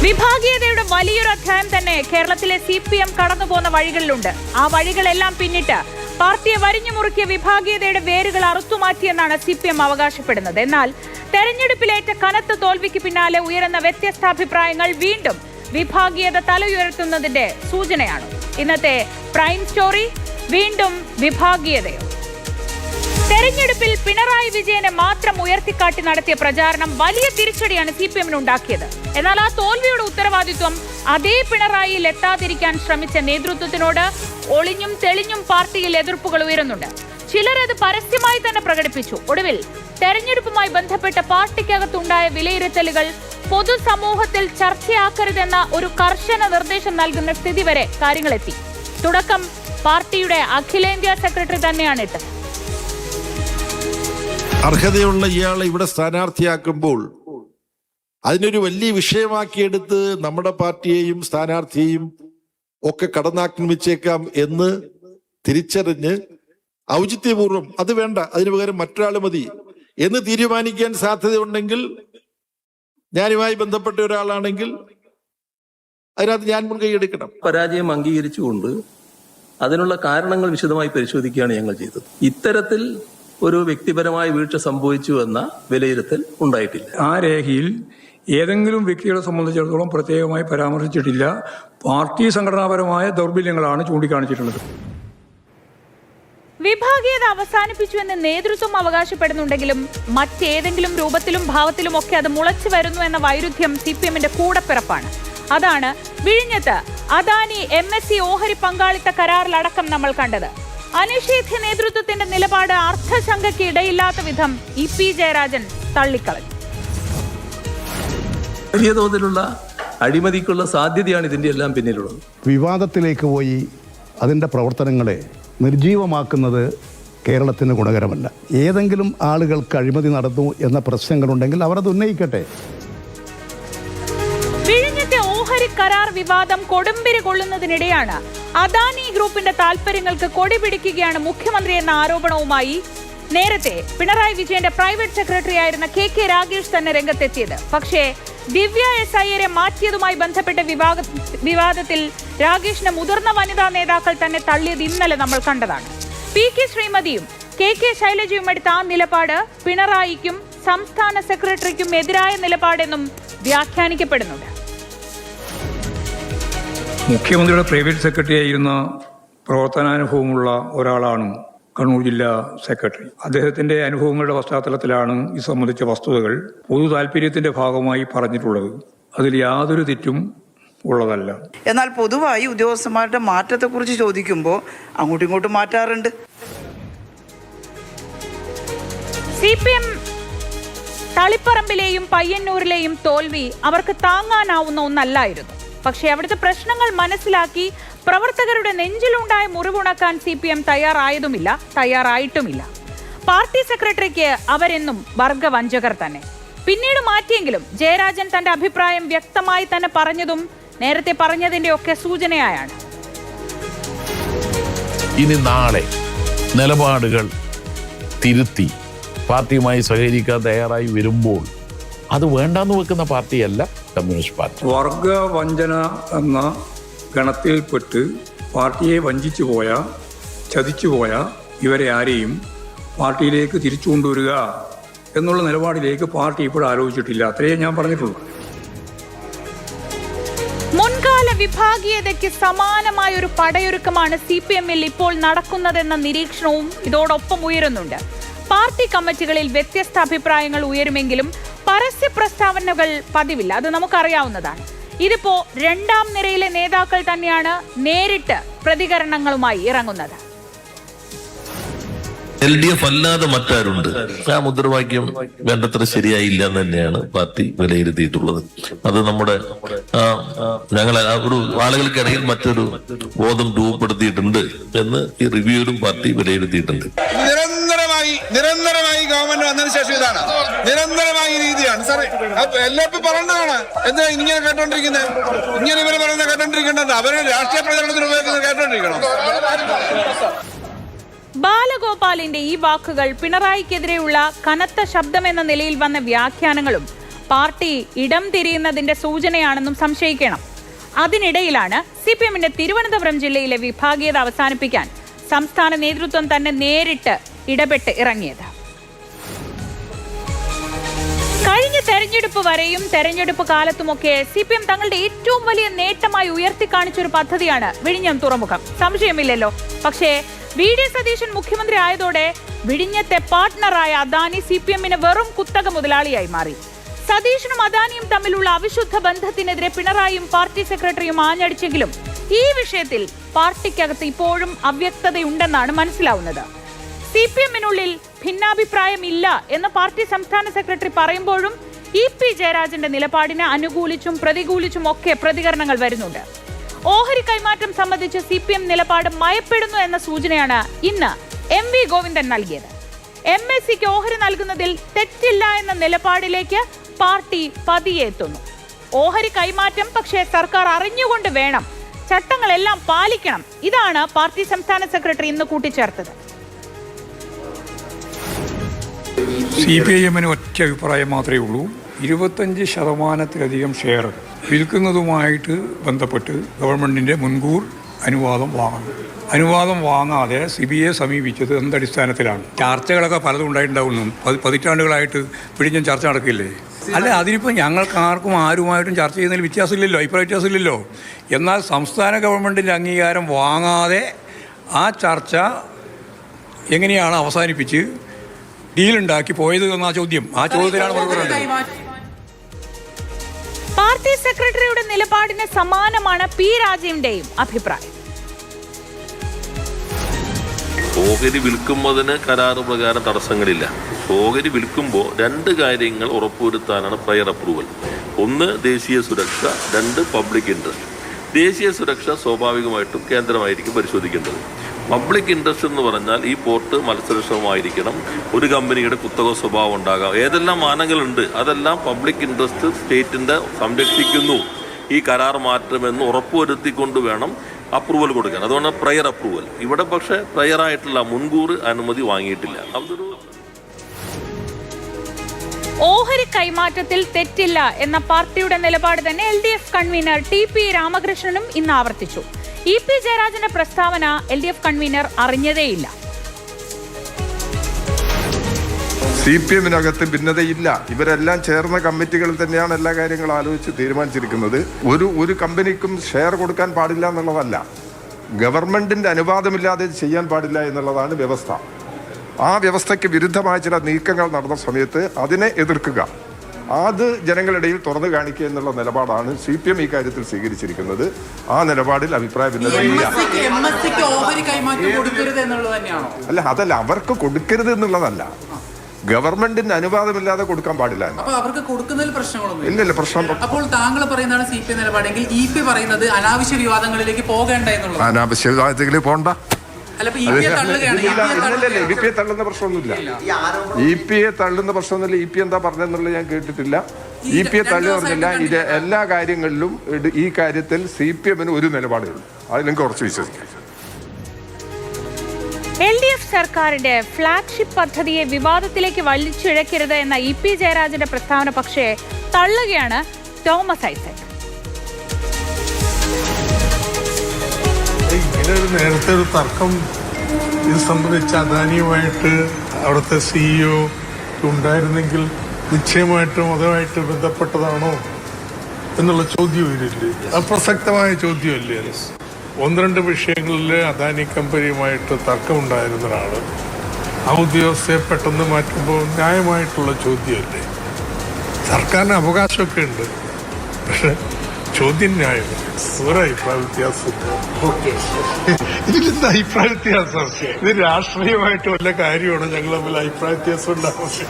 വിഭാഗീയതയുടെ വലിയൊരു അധ്യായം തന്നെ കേരളത്തിലെ CPM കടന്നുപോകുന്ന വഴികളിലുണ്ട്. ആ വഴികളെല്ലാം പിന്നിട്ട് പാർട്ടിയെ വരിഞ്ഞു മുറുക്കിയ വിഭാഗീയതയുടെ വേരുകൾ അറുത്തുമാറ്റിയെന്നാണ് CPM അവകാശപ്പെടുന്നത്. എന്നാൽ തെരഞ്ഞെടുപ്പിലേറ്റ കനത്ത തോൽവിക്ക് പിന്നാലെ ഉയരുന്ന വ്യത്യസ്താഭിപ്രായങ്ങൾ വീണ്ടും വിഭാഗീയത തലയുയർത്തുന്നതിന്റെ സൂചനയാണ്. ഇന്നത്തെ പ്രൈം സ്റ്റോറി വീണ്ടും വിഭാഗീയതയോ? തെരഞ്ഞെടുപ്പിൽ പിണറായി വിജയനെ മാത്രം ഉയർത്തിക്കാട്ടി നടത്തിയ പ്രചാരണം വലിയ തിരിച്ചടിയാണ് CPM-ന് ഉണ്ടാക്കിയത്. എന്നാൽ ആ തോൽവിയുടെ ഉത്തരവാദിത്വം അതേ പിണറായിയിൽ എത്താതിരിക്കാൻ ശ്രമിച്ച നേതൃത്വത്തിനോട് ഒളിഞ്ഞും തെളിഞ്ഞും പാർട്ടിയിൽ എതിർപ്പുകൾ ഉയരുന്നുണ്ട്. ചിലർ അത് പരസ്യമായി തന്നെ പ്രകടിപ്പിച്ചു. ഒടുവിൽ തെരഞ്ഞെടുപ്പുമായി ബന്ധപ്പെട്ട പാർട്ടിക്കകത്തുണ്ടായ വിലയിരുത്തലുകൾ പൊതുസമൂഹത്തിൽ ചർച്ചയാക്കരുതെന്ന ഒരു കർശന നിർദ്ദേശം നൽകുന്ന സ്ഥിതി വരെ കാര്യങ്ങളെത്തി. തുടക്കം പാർട്ടിയുടെ അഖിലേന്ത്യാ സെക്രട്ടറി തന്നെയാണ് ഇട്ടത്. അർഹതയുള്ള ഇയാളെ ഇവിടെ സ്ഥാനാർത്ഥിയാക്കുമ്പോൾ അതിനൊരു വലിയ വിഷയമാക്കിയെടുത്ത് നമ്മുടെ പാർട്ടിയെയും സ്ഥാനാർത്ഥിയെയും ഒക്കെ കടന്നാക്രമിച്ചേക്കാം എന്ന് തിരിച്ചറിഞ്ഞ് ഔചിത്യപൂർവ്വം അത് വേണ്ട, അതിനു പകരം മറ്റൊരാൾ മതി എന്ന് തീരുമാനിക്കാൻ സാധ്യതയുണ്ടെങ്കിൽ, ഞാനുമായി ബന്ധപ്പെട്ട ഒരാളാണെങ്കിൽ അതിനകത്ത് ഞാൻ മുൻകൈ എടുക്കണം. പരാജയം അംഗീകരിച്ചുകൊണ്ട് അതിനുള്ള കാരണങ്ങൾ വിശദമായി പരിശോധിക്കുകയാണ് ഞങ്ങൾ ചെയ്തത്. ഇത്തരത്തിൽ ഒരു വ്യക്തിപരമായ വീഴ്ച സംഭവിച്ചു എന്ന വിലയിരുത്തൽ ഉണ്ടായിട്ടില്ല. ആ രേഖയിൽ ഏതെങ്കിലും വ്യക്തികളെ സംബന്ധിച്ചിടത്തോളം പ്രത്യേകമായി പരാമർശിച്ചിട്ടില്ല. പാർട്ടി സംഘടനാപരമായ ദൗർബല്യങ്ങളാണ് ചൂണ്ടിക്കാണിച്ചിട്ടുള്ളത്. വിഭാഗീയത അവസാനിപ്പിച്ചുവെന്ന് നേതൃത്വം അവകാശപ്പെടുന്നുണ്ടെങ്കിലും മറ്റേതെങ്കിലും രൂപത്തിലും ഭാവത്തിലും ഒക്കെ അത് മുളച്ചു വരുന്നു എന്ന വൈരുദ്ധ്യം CPM-ന്റെ കൂടപ്പിറപ്പാണ്. അതാണ് വിഴിഞ്ഞത്ത് അദാനി MSC ഓഹരി പങ്കാളിത്ത കരാറിലടക്കം നമ്മൾ കണ്ടത്. അനിഷേധ്യ നേതൃത്വത്തിന്റെ നിലപാട് അർത്ഥശങ്കയ്ക്ക് ഇടയില്ലാത്ത വിധം EP ജയരാജൻ തള്ളിക്കളഞ്ഞു. വലിയ തോതിലുള്ള അഴിമതിക്കുള്ള സാധ്യതയാണ് ഇതിന്റെ എല്ലാം പിന്നിലുള്ളത്. വിവാദത്തിലേക്ക് പോയി അതിൻ്റെ പ്രവർത്തനങ്ങളെ നിർജീവമാക്കുന്നത് കേരളത്തിന് ഗുണകരമല്ല. ഏതെങ്കിലും ആളുകൾക്ക് അഴിമതി നടന്നു എന്ന പ്രശ്നങ്ങളുണ്ടെങ്കിൽ അവർ അത് ഉന്നയിക്കട്ടെ. വിഴിഞ്ഞത്തെ ഓഹരി കരാർ വിവാദം കൊടുമ്പിരി കൊള്ളുന്നതിനിടെയാണ് അദാനി ഗ്രൂപ്പിന്റെ താൽപര്യങ്ങൾക്ക് കൊടി പിടിക്കുകയാണ് മുഖ്യമന്ത്രി എന്ന ആരോപണവുമായി നേരത്തെ പിണറായി വിജയന്റെ പ്രൈവറ്റ് സെക്രട്ടറി ആയിരുന്ന KK രാഗേഷ് തന്നെ രംഗത്തെത്തിയത്. പക്ഷേ ദിവ്യ SIയെ മാറ്റിയതുമായി ബന്ധപ്പെട്ട വിവാദത്തിൽ രാഗേഷിനെ മുതിർന്ന വനിതാ നേതാക്കൾ തന്നെ തള്ളിയത് ഇന്നലെ നമ്മൾ കണ്ടതാണ്. PK ശ്രീമതിയും KK ശൈലജയും എടുത്ത ആ നിലപാട് പിണറായിക്കും സംസ്ഥാന സെക്രട്ടറിക്കും എതിരായ നിലപാടെന്നും വ്യാഖ്യാനിക്കപ്പെടുന്നുണ്ട്. മുഖ്യമന്ത്രിയുടെ പ്രൈവറ്റ് സെക്രട്ടറി ആയിരുന്ന പ്രവർത്തനാനുഭവമുള്ള ഒരാളാണ് കണ്ണൂർ ജില്ലാ സെക്രട്ടറി. അദ്ദേഹത്തിന്റെ അനുഭവങ്ങളുടെ പശ്ചാത്തലത്തിലാണ് ഇത് സംബന്ധിച്ച വസ്തുതകൾ പൊതു താല്പര്യത്തിന്റെ ഭാഗമായി പറഞ്ഞിട്ടുള്ളത്. അതിൽ യാതൊരു തെറ്റും ഉള്ളതല്ല. എന്നാൽ പൊതുവായി ഉദ്യോഗസ്ഥന്മാരുടെ മാറ്റത്തെക്കുറിച്ച് ചോദിക്കുമ്പോൾ അങ്ങോട്ടും ഇങ്ങോട്ടും മാറ്റാറുണ്ട്. CPM തളിപ്പറമ്പിലെയും പയ്യന്നൂരിലെയും തോൽവി അവർക്ക് താങ്ങാനാവുന്ന ഒന്നല്ലായിരുന്നു. പക്ഷേ അവിടുത്തെ പ്രശ്നങ്ങൾ മനസ്സിലാക്കി പ്രവർത്തകരുടെ നെഞ്ചിലുണ്ടായ മുറിവുണക്കാൻ CPM തയ്യാറായിട്ടുമില്ല. പാർട്ടി സെക്രട്ടറിക്ക് അവരെന്നും വർഗവഞ്ചകർ തന്നെ. പിന്നീട് മാറ്റിയെങ്കിലും ജയരാജൻ തന്റെ അഭിപ്രായം വ്യക്തമായി തന്നെ പറഞ്ഞതും നേരത്തെ പറഞ്ഞതിന്റെ ഒക്കെ സൂചനയായാണ്. ഇനി നാളെ നിലപാടുകൾ തിരുത്തി പാർട്ടിയുമായി സഹകരിക്കാൻ തയ്യാറായി വരുമ്പോൾ അത് വേണ്ടാന്ന് വെക്കുന്ന പാർട്ടിയല്ല കമ്മ്യൂണിസ്റ്റ് പാർട്ടി. വർഗവഞ്ചന എന്ന ഗണത്തിൽപ്പെട്ട് പാർട്ടിയെ വഞ്ചിച്ചു ചതിച്ചുപോയ ഇവരെ ആരെയും പാർട്ടിയിലേക്ക് തിരിച്ചു കൊണ്ടുവരിക എന്നുള്ള നിലപാടിലേക്ക് പാർട്ടി ഇപ്പോൾ ആലോചിച്ചിട്ടില്ല. അത്രയേ ഞാൻ പറഞ്ഞിട്ടുള്ളൂ. മുൻകാല വിഭാഗീയതയ്ക്ക് സമാനമായ ഒരു പടയൊരുക്കമാണ് CPM-ൽ ഇപ്പോൾ നടക്കുന്നതെന്ന നിരീക്ഷണവും ഇതോടൊപ്പം ഉയരുന്നുണ്ട്. പാർട്ടി കമ്മിറ്റികളിൽ വ്യത്യസ്ത അഭിപ്രായങ്ങൾ ഉയരുമെങ്കിലും പരസ്യ പ്രസ്താവനകൾ പതിവില്ല. അത് നമുക്കറിയാവുന്നതാണ്. ഇതിപ്പോ രണ്ടാം നിരയിലെ നേതാക്കൾ തന്നെയാണ് നേരിട്ട് പ്രതികരണങ്ങളുമായി ഇറങ്ങുന്നത്. LDF അല്ലാതെ മറ്റാരുണ്ട്? ആ മുദ്രാവാക്യം വേണ്ടത്ര ശരിയായില്ല എന്ന് തന്നെയാണ് പാർട്ടി വിലയിരുത്തിയിട്ടുള്ളത്. അത് നമ്മുടെ ഞങ്ങൾ ഒരു ആളുകൾക്കിടയിൽ മറ്റൊരു ബോധം രൂപപ്പെടുത്തിയിട്ടുണ്ട് എന്ന് ഈ റിവ്യൂവിലും പാർട്ടി വിലയിരുത്തിയിട്ടുണ്ട്. നിരന്തരമായി ഗവൺമെന്റ് വന്നതിന് ശേഷം ഇതാണ് നിരന്തരമായ രീതിയാണ് സാറേ. എല്ലാവർക്കും പറയേണ്ടതാണ്. എന്താ ഇങ്ങനെ കേട്ടോണ്ടിരിക്കുന്നത്? ഇങ്ങനെ ഇവര് പറയുന്നത് കേട്ടോണ്ടിരിക്കേണ്ടത് അവര് രാഷ്ട്രീയ പ്രചരണത്തിന് ഉപയോഗിക്കുന്നത് കേട്ടോണ്ടിരിക്കണം. ബാലഗോപാലിന്റെ ഈ വാക്കുകൾ പിണറായിക്കെതിരെയുള്ള കനത്ത ശബ്ദമെന്ന നിലയിൽ വന്ന വ്യാഖ്യാനങ്ങളും പാർട്ടി ഇടം തിരിയുന്നതിന്റെ സൂചനയാണെന്നും സംശയിക്കണം. അതിനിടയിലാണ് CPM-ന്റെ തിരുവനന്തപുരം ജില്ലയിലെ വിഭാഗീയത അവസാനിപ്പിക്കാൻ സംസ്ഥാന നേതൃത്വം തന്നെ നേരിട്ട് ഇടപെട്ട് ഇറങ്ങിയത്. കഴിഞ്ഞ തെരഞ്ഞെടുപ്പ് വരെയും തെരഞ്ഞെടുപ്പ് കാലത്തുമൊക്കെ CPM തങ്ങളുടെ ഏറ്റവും വലിയ നേട്ടമായി ഉയർത്തിക്കാണിച്ചൊരു പദ്ധതിയാണ് വിഴിഞ്ഞം തുറമുഖം. സംശയമില്ലല്ലോ. പക്ഷേ VD സതീശൻ മുഖ്യമന്ത്രി ആയതോടെ വിഴിഞ്ഞത്തെ പാർട്ട്ണറായ അദാനി CPM-ന് വെറും കുത്തക മുതലാളിയായി മാറി. സതീശനും അദാനിയും തമ്മിലുള്ള അവിശുദ്ധ ബന്ധത്തിനെതിരെ പിണറായിയും പാർട്ടി സെക്രട്ടറിയും ആഞ്ഞടിച്ചെങ്കിലും ഈ വിഷയത്തിൽ പാർട്ടിക്കകത്ത് ഇപ്പോഴും അവ്യക്തതയുണ്ടെന്നാണ് മനസ്സിലാവുന്നത്. CPM-നുള്ളിൽ ഭിന്നാഭിപ്രായമില്ല എന്ന് പാർട്ടി സംസ്ഥാന സെക്രട്ടറി പറയുമ്പോഴും EP ജയരാജന്റെ നിലപാടിനെ അനുകൂലിച്ചും പ്രതികൂലിച്ചും ഒക്കെ പ്രതികരണങ്ങൾ വരുന്നുണ്ട്. ഓഹരി കൈമാറ്റം സംബന്ധിച്ച് CPM നിലപാട് മയപ്പെടുന്നു എന്ന സൂചനയാണ് ഇന്ന് MV ഗോവിന്ദൻ നൽകിയത്. MSCക്ക് ഓഹരി നൽകുന്നതിൽ തെറ്റില്ല എന്ന നിലപാടിലേക്ക് പാർട്ടി പതിയെ എത്തുന്നു. ഓഹരി കൈമാറ്റം പക്ഷേ സർക്കാർ അറിഞ്ഞുകൊണ്ട് വേണം, ചട്ടങ്ങളെല്ലാം പാലിക്കണം. ഇതാണ് പാർട്ടി സംസ്ഥാന സെക്രട്ടറി ഇന്ന് കൂട്ടിച്ചേർത്തത്. CPIM-ന് ഒറ്റ അഭിപ്രായം മാത്രമേ ഉള്ളൂ. 25% ഷെയർ വിൽക്കുന്നതുമായിട്ട് ബന്ധപ്പെട്ട് ഗവൺമെൻറ്റിൻ്റെ മുൻകൂർ അനുവാദം വാങ്ങാതെ CBIയെ സമീപിച്ചത് എന്തടിസ്ഥാനത്തിലാണ്? ചർച്ചകളൊക്കെ പലതും ഉണ്ടായിട്ടുണ്ടാവുന്നു. പതിറ്റാണ്ടുകളായിട്ട് വിഴിഞ്ഞം ചർച്ച നടക്കില്ലേ? അല്ല, അതിനിപ്പോൾ ഞങ്ങൾക്ക് ആരുമായിട്ടും ചർച്ച ചെയ്യുന്നതിൽ വ്യത്യാസമില്ലല്ലോ, അഭിപ്രായ വ്യത്യാസമില്ലല്ലോ. എന്നാൽ സംസ്ഥാന ഗവൺമെൻറ്റിൻ്റെ അംഗീകാരം വാങ്ങാതെ ആ ചർച്ച എങ്ങനെയാണ് അവസാനിപ്പിച്ച് ഡീലുണ്ടാക്കി പോയത് എന്ന ആ ചോദ്യത്തിലാണ് മറുപടി. പാർട്ടി സെക്രട്ടറിയുടെ നിലപാടിന് സമാനമാണ് P രാജീവിന്റെയും അഭിപ്രായം. ഓഹരി വിൽക്കുന്നതിന് കരാറ് പ്രകാരം തടസ്സങ്ങളില്ല. ഓഹരി വിൽക്കുമ്പോൾ 2 കാര്യങ്ങൾ ഉറപ്പുവരുത്താനാണ് പ്രയർ അപ്രൂവൽ. 1 ദേശീയ സുരക്ഷ, 2 പബ്ലിക് ഇൻട്രസ്റ്റ്. ദേശീയ സുരക്ഷ സ്വാഭാവികമായിട്ടും കേന്ദ്രമായിരിക്കും പരിശോധിക്കേണ്ടത്. പബ്ലിക് ഇൻട്രസ്റ്റ് എന്ന് പറഞ്ഞാൽ ഈ പോർട്ട് മത്സരക്ഷമമായിരിക്കണം, ഒരു കമ്പനിയുടെ കുത്തക സ്വഭാവം ഉണ്ടാകാം, ഏതെല്ലാം മാനങ്ങളുണ്ട് അതെല്ലാം പബ്ലിക് ഇൻട്രസ്റ്റ് സ്റ്റേറ്റിൻ്റെ സംരക്ഷിക്കുന്നു, ഈ കരാർ മാറ്റമെന്ന് ഉറപ്പുവരുത്തിക്കൊണ്ട് വേണം അപ്രൂവൽ കൊടുക്കാൻ. അതുകൊണ്ട് പ്രയർ അപ്രൂവൽ. ഇവിടെ പക്ഷേ പ്രയറായിട്ടുള്ള മുൻകൂർ അനുമതി വാങ്ങിയിട്ടില്ല. അതൊരു ഓഹരി കൈമാറ്റത്തിൽ തെറ്റില്ല എന്ന പാർട്ടിയുടെ നിലപാട് തന്നെ LDF കൺവീനർ TP രാമകൃഷ്ണനും ഇന്ന് ആവർത്തിച്ചു. EP ജയരാജന്റെ പ്രസ്താവന LDF കൺവീനർ അറിഞ്ഞതേയില്ല. CPM-നകത്ത് ഭിന്നതയില്ല. ഇവരെല്ലാം ചേർന്ന കമ്മിറ്റികളിൽ തന്നെയാണ് എല്ലാ കാര്യങ്ങളും ആലോചിച്ച് തീരുമാനിച്ചിരിക്കുന്നത്. ഒരു കമ്പനിക്കും ഷെയർ കൊടുക്കാൻ പാടില്ല എന്നുള്ളതല്ല, ഗവൺമെന്റിന്റെ അനുവാദമില്ലാതെ ചെയ്യാൻ പാടില്ല എന്നുള്ളതാണ് വ്യവസ്ഥ. ആ വ്യവസ്ഥയ്ക്ക് വിരുദ്ധമായ ചില നീക്കങ്ങൾ നടന്ന സമയത്ത് അതിനെ എതിർക്കുക, അത് ജനങ്ങളിടയിൽ തുറന്നു കാണിക്കുക എന്നുള്ള നിലപാടാണ് CPM ഈ കാര്യത്തിൽ സ്വീകരിച്ചിരിക്കുന്നത്. ആ നിലപാടിൽ അഭിപ്രായ ഭിന്നതയില്ല. അല്ല, അതല്ല, അവർക്ക് കൊടുക്കരുത് എന്നുള്ളതല്ല, ഗവൺമെന്റിന്റെ അനുവാദമില്ലാതെ കൊടുക്കാൻ പാടില്ല. അവർക്ക് കൊടുക്കുന്നതിൽ പ്രശ്നങ്ങളൊന്നും ഇല്ലല്ല, പ്രശ്നം. അപ്പോൾ താങ്കൾ പറയുന്നതാണ് CPM നിലപാടെങ്കിൽ EP പറയുന്നത് അനാവശ്യ വിവാദങ്ങളിലേക്ക് പോകേണ്ട എന്നുള്ളത്. അനാവശ്യ വിവാദത്തിലേക്ക് പോകണ്ട. EP തള്ളുന്ന പ്രശ്നമൊന്നുമില്ല. EP തള്ളുന്ന പ്രശ്നമൊന്നുമില്ല. EP എന്താ പറഞ്ഞെന്നുള്ളത് ഞാൻ കേട്ടിട്ടില്ല. EP തള്ളി പറഞ്ഞില്ല. ഇത് എല്ലാ കാര്യങ്ങളിലും ഈ കാര്യത്തിൽ CPM-ന് ഒരു നിലപാടേ ഉള്ളൂ. അതിലെനിക്ക് കുറച്ച് വിശ്വസിക്കാം. LDF സർക്കാരിന്റെ ഫ്ളാഗ്ഷിപ്പ് പദ്ധതിയെ വിവാദത്തിലേക്ക് വലിച്ചിഴക്കരുത് എന്ന EP ജയരാജന്റെ പ്രസ്താവന പക്ഷേ തള്ളുകയാണ് തോമസ് ഐസക്. ഇങ്ങനെ നേരത്തെ ഒരു തർക്കം ഇത് സംബന്ധിച്ച് അദാനിയുമായിട്ട് അവിടുത്തെ CEO ഉണ്ടായിരുന്നെങ്കിൽ നിശ്ചയമായിട്ടും അതുമായിട്ട് ബന്ധപ്പെട്ടതാണോ എന്നുള്ള ചോദ്യം വരില്ലേ? അപ്രസക്തമായ ചോദ്യമല്ലേ? 1-2 വിഷയങ്ങളിൽ അദാനി കമ്പനിയുമായിട്ട് തർക്കമുണ്ടായിരുന്ന ഒരാൾ ആ ഉദ്യോഗസ്ഥയെ പെട്ടെന്ന് മാറ്റുമ്പോൾ ന്യായമായിട്ടുള്ള ചോദ്യമല്ലേ? സർക്കാരിന് അവകാശമൊക്കെ ഉണ്ട്, പക്ഷെ ചോദ്യം ന്യായമല്ല. ഒരഭിപ്രായ വ്യത്യാസം. ഇതിലെന്താ അഭിപ്രായ വ്യത്യാസം? ഇത് രാഷ്ട്രീയമായിട്ട് വല്ല കാര്യമാണോ ഞങ്ങൾ തമ്മിൽ അഭിപ്രായ വ്യത്യാസം ഉണ്ടാവുന്നത്?